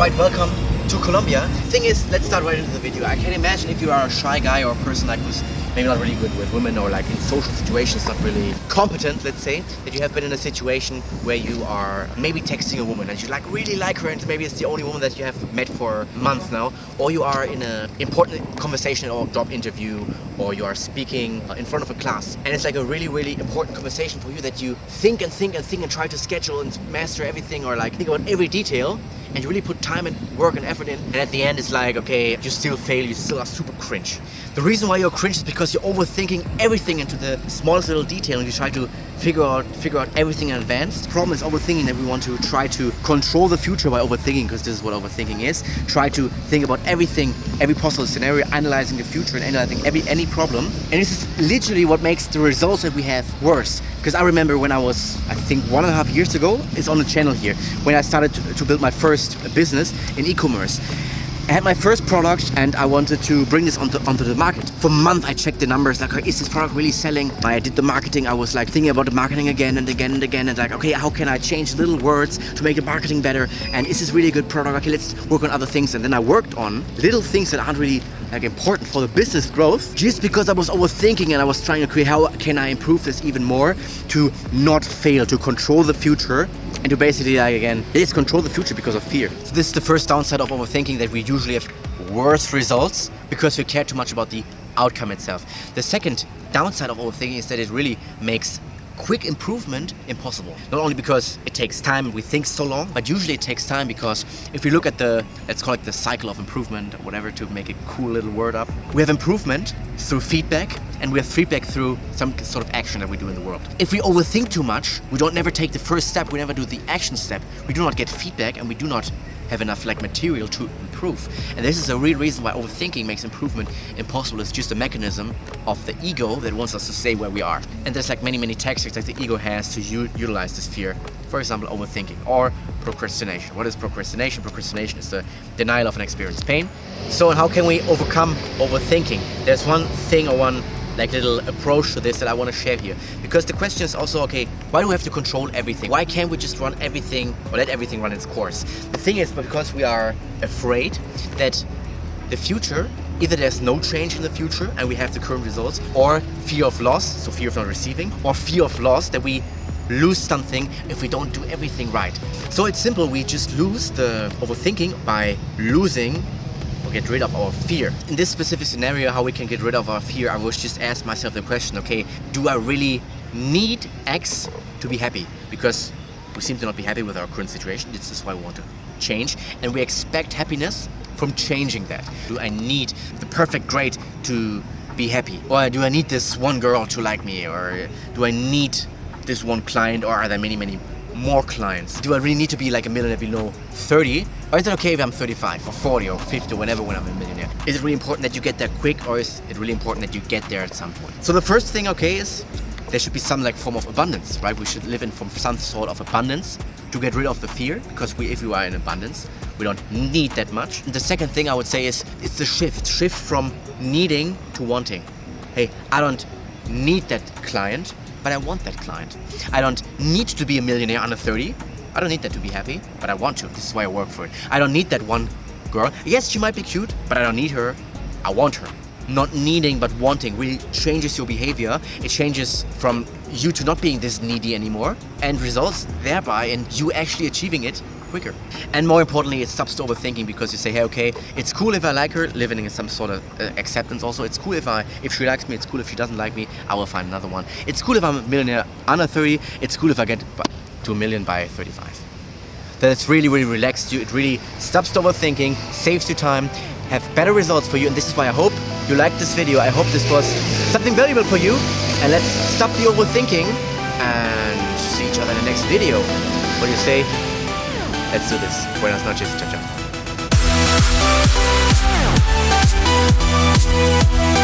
Alright, welcome to Colombia. Thing is, let's start right into the video. I can imagine if you are a shy guy or a person like who's maybe not really good with women or like in social situations not really competent, let's say, that you have been in a situation where you are maybe texting a woman and you really like her and maybe it's the only woman that you have met for months now, or you are in an important conversation or job interview, or you are speaking in front of a class and it's like a really important conversation for you that you think and try to schedule and master everything or like think about every detail and you really put time and work and effort in, and at the end it's like, okay, you still fail, you still are super cringe. The reason why you're cringe is because you're overthinking everything into the smallest little detail and you try to figure out everything in advance. The problem is overthinking, that we want to try to control the future by overthinking, because this is what overthinking is. Try to think about everything, every possible scenario, analyzing the future and analyzing any problem. And this is literally what makes the results that we have worse. Because I remember when I was, I think 1.5 years ago, it's on the channel here, when I started to build my first business in e-commerce. I had my first product and I wanted to bring this onto the market. For a month I checked the numbers, like, is this product really selling? I did the marketing, I was like thinking about the marketing again and like, okay, how can I change little words to make the marketing better? And is this really a good product? Okay, let's work on other things. And then I worked on little things that aren't really like important for the business growth, just because I was overthinking and I was trying to create how can I improve this even more to not fail, to control the future. And to basically, like, again, let's control the future because of fear. So this is the first downside of overthinking, that we usually have worse results because we care too much about the outcome itself. The second downside of overthinking is that it really makes quick improvement impossible. Not only because it takes time and we think so long, but usually it takes time because if we look at the, let's call it the cycle of improvement or whatever to make a cool little word up, we have improvement through feedback and we have feedback through some sort of action that we do in the world. If we overthink too much, we don't never take the first step, we never do the action step, we do not get feedback and we do not have enough like material to improve. And this is a real reason why overthinking makes improvement impossible. It's just a mechanism of the ego that wants us to stay where we are. And there's like many tactics that the ego has to utilize this fear. For example, overthinking or procrastination. What is procrastination? Procrastination is the denial of an experienced pain. So how can we overcome overthinking? There's one thing or one like little approach to this that I want to share here, because the question is also, okay, why do we have to control everything? Why can't we just run everything or let everything run its course? The thing is, because we are afraid that the future, either there's no change in the future and we have the current results, or fear of loss, so fear of not receiving, or fear of loss, that we lose something if we don't do everything right. So it's simple, we just lose the overthinking by losing or get rid of our fear. In this specific scenario, how we can get rid of our fear, I was just ask myself the question, okay, do I really need X to be happy? Because we seem to not be happy with our current situation. This is why we want to change, and we expect happiness from changing that. Do I need the perfect grade to be happy? Or do I need this one girl to like me? Or do I need this one client? Or are there many more clients? Do I really need to be like a millionaire below 30? Or is it okay if I'm 35 or 40 or 50 or whenever when I'm a millionaire? Is it really important that you get there quick, or is it really important that you get there at some point? So the first thing, okay, is there should be some like form of abundance, right? We should live in from some sort of abundance to get rid of the fear, because if we are in abundance, we don't need that much. And the second thing I would say is it's the shift from needing to wanting. Hey, I don't need that client, but I want that client. I don't need to be a millionaire under 30. I don't need that to be happy, but I want to. This is why I work for it. I don't need that one girl. Yes, she might be cute, but I don't need her. I want her. Not needing but wanting really changes your behavior. It changes from you to not being this needy anymore, and results thereby in you actually achieving it quicker. And more importantly, it stops the overthinking, because you say, hey, okay, it's cool if I like her, living in some sort of acceptance also. It's cool if she likes me, it's cool if she doesn't like me, I will find another one. It's cool if I'm a millionaire under 30, it's cool if I get to $1 million by 35. Then it's really relaxed you, it really stops the overthinking, saves you time, have better results for you. And this is why I hope you liked this video. I hope this was something valuable for you, and let's stop the overthinking and see each other in the next video. What do you say? Let's do this. Buenas noches. Ciao, ciao.